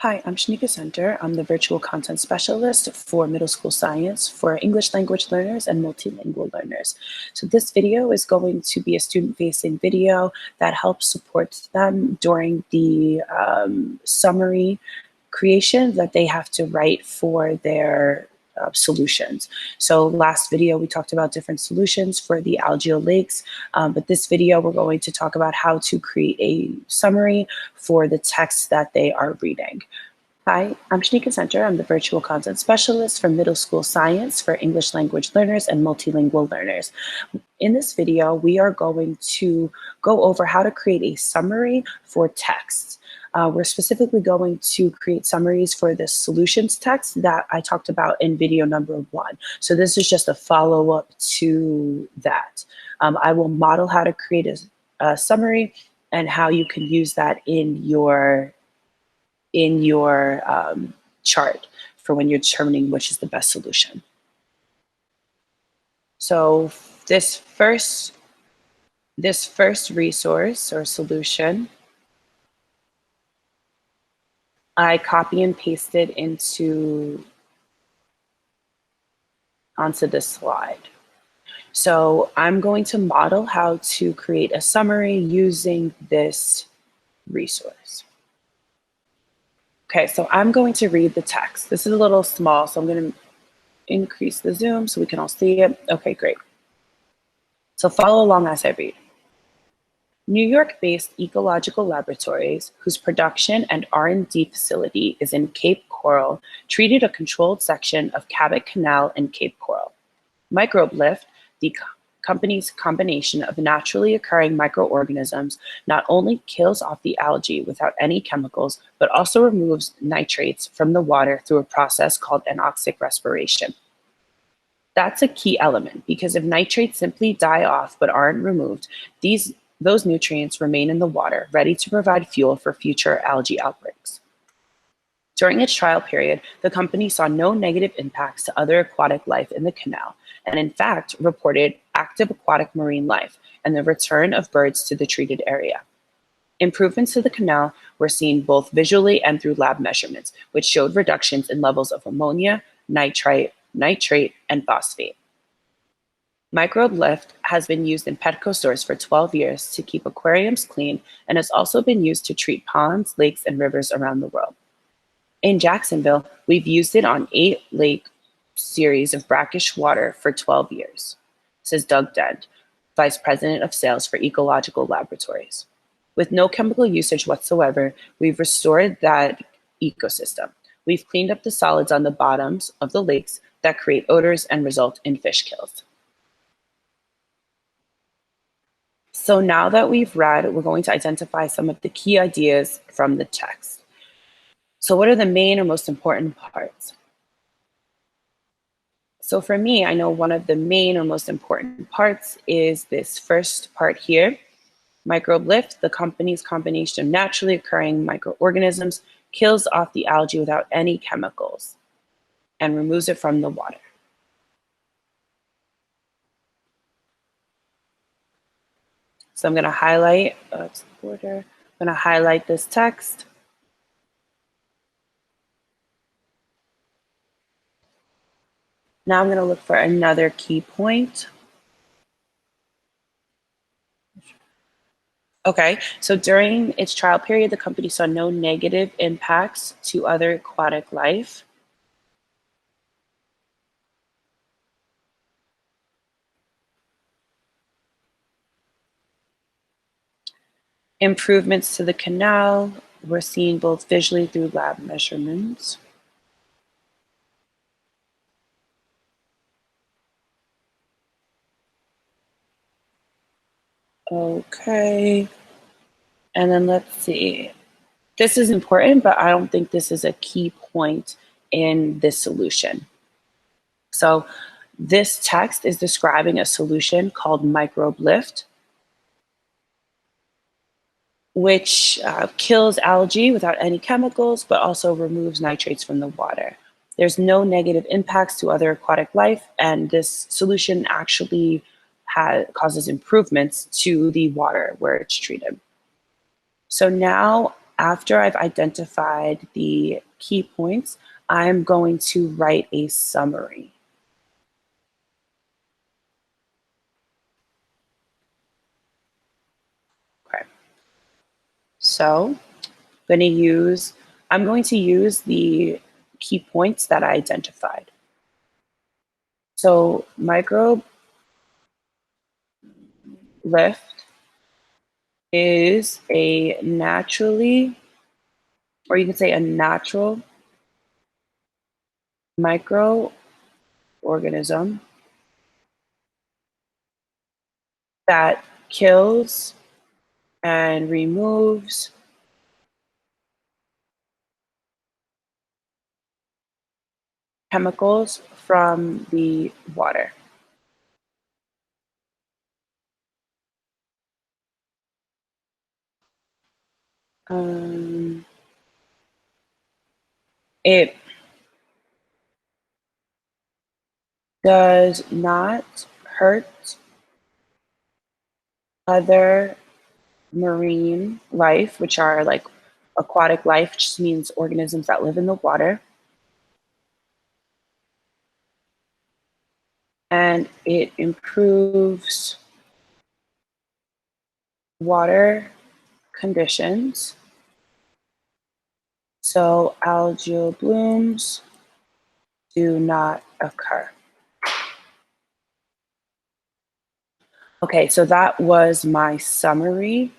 Hi, I'm Shanika Center. I'm the virtual content specialist for middle school science for English language learners and multilingual learners. So this video is going to be a student-facing video that helps support them during the summary creation that they have to write for their solutions. So last video, we talked about different solutions for the algal lakes, but this video, we're going to talk about how to create a summary for the text that they are reading. Hi, I'm Shanika Center. I'm the virtual content specialist for middle school science for English language learners and multilingual learners. In this video, we are going to go over how to create a summary for text. We're specifically going to create summaries for the solutions text that I talked about in video number 1. So this is just a follow-up to that. I will model how to create a summary and how you can use that in your chart for when you're determining which is the best solution. So this first resource or solution, I copy and pasted onto this slide. So I'm going to model how to create a summary using this resource. Okay, so I'm going to read the text. This is a little small, so I'm going to increase the zoom so we can all see it. Okay, great. So follow along as I read. New York-based Ecological Laboratories, whose production and R&D facility is in Cape Coral, treated a controlled section of Cabot Canal in Cape Coral. MicrobeLift, the company's combination of naturally occurring microorganisms, not only kills off the algae without any chemicals, but also removes nitrates from the water through a process called anoxic respiration. That's a key element because if nitrates simply die off but aren't removed, those nutrients remain in the water, ready to provide fuel for future algae outbreaks. During its trial period, the company saw no negative impacts to other aquatic life in the canal, and in fact reported active aquatic marine life and the return of birds to the treated area. Improvements to the canal were seen both visually and through lab measurements, which showed reductions in levels of ammonia, nitrate, and phosphate. MicrobeLift has been used in Petco stores for 12 years to keep aquariums clean and has also been used to treat ponds, lakes, and rivers around the world. In Jacksonville, we've used it on 8 lake series of brackish water for 12 years, says Doug Dent, Vice President of Sales for Ecological Laboratories. With no chemical usage whatsoever, we've restored that ecosystem. We've cleaned up the solids on the bottoms of the lakes that create odors and result in fish kills. So now that we've read, we're going to identify some of the key ideas from the text. So what are the main or most important parts? So for me, I know one of the main or most important parts is this first part here. MicrobeLift, the company's combination of naturally occurring microorganisms, kills off the algae without any chemicals and removes it from the water. So I'm going to highlight, I'm going to highlight this text. Now I'm going to look for another key point. Okay, so during its trial period, the company saw no negative impacts to other aquatic life. Improvements to the canal were seen both visually through lab measurements. Okay, and then let's see. This is important, but I don't think this is a key point in this solution. So this text is describing a solution called MicrobeLift, which kills algae without any chemicals, but also removes nitrates from the water. There's no negative impacts to other aquatic life, and this solution actually causes improvements to the water where it's treated. So now after I've identified the key points, I'm going to write a summary. Okay. So I'm going to use the key points that I identified. So microbe lift is a naturally, or you could say a natural microorganism that kills and removes chemicals from the water. It does not hurt other marine life, which are like aquatic life, which just means organisms that live in the water. And it improves water conditions. So algal blooms do not occur. Okay, so that was my summary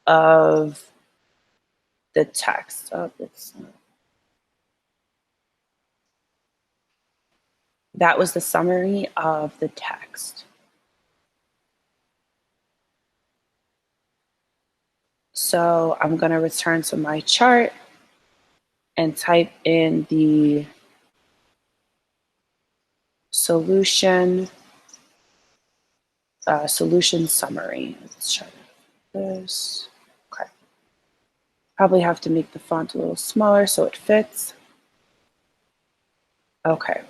of the text. That was the summary of the text. So I'm going to return to my chart and type in the solution summary. Let's try this. Okay. Probably have to make the font a little smaller so it fits. Okay.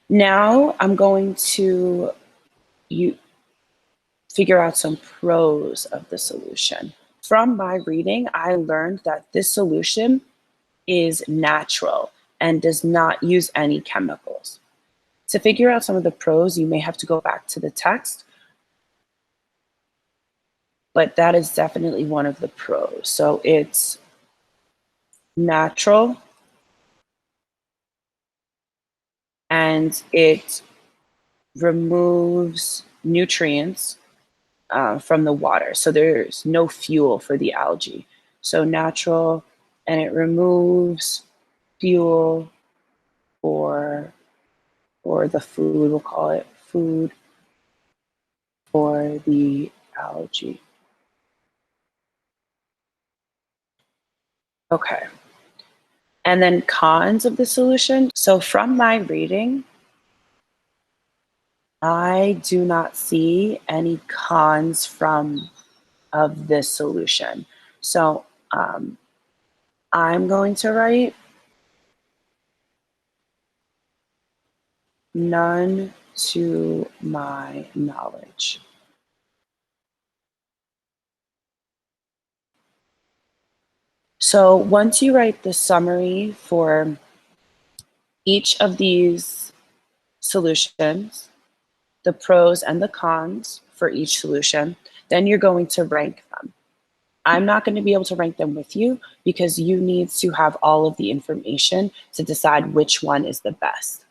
Now I'm going to figure out some pros of the solution. From my reading, I learned that this solution is natural and does not use any chemicals. To figure out some of the pros, you may have to go back to the text, but that is definitely one of the pros. So it's natural and it removes nutrients from the water. So there's no fuel for the algae. So natural, and it removes fuel for the food, we'll call it food for the algae. Okay. And then cons of the solution. So from my reading, I do not see any cons of this solution. So I'm going to write none to my knowledge. So once you write the summary for each of these solutions, the pros and the cons for each solution, then you're going to rank them. I'm not going to be able to rank them with you because you need to have all of the information to decide which one is the best.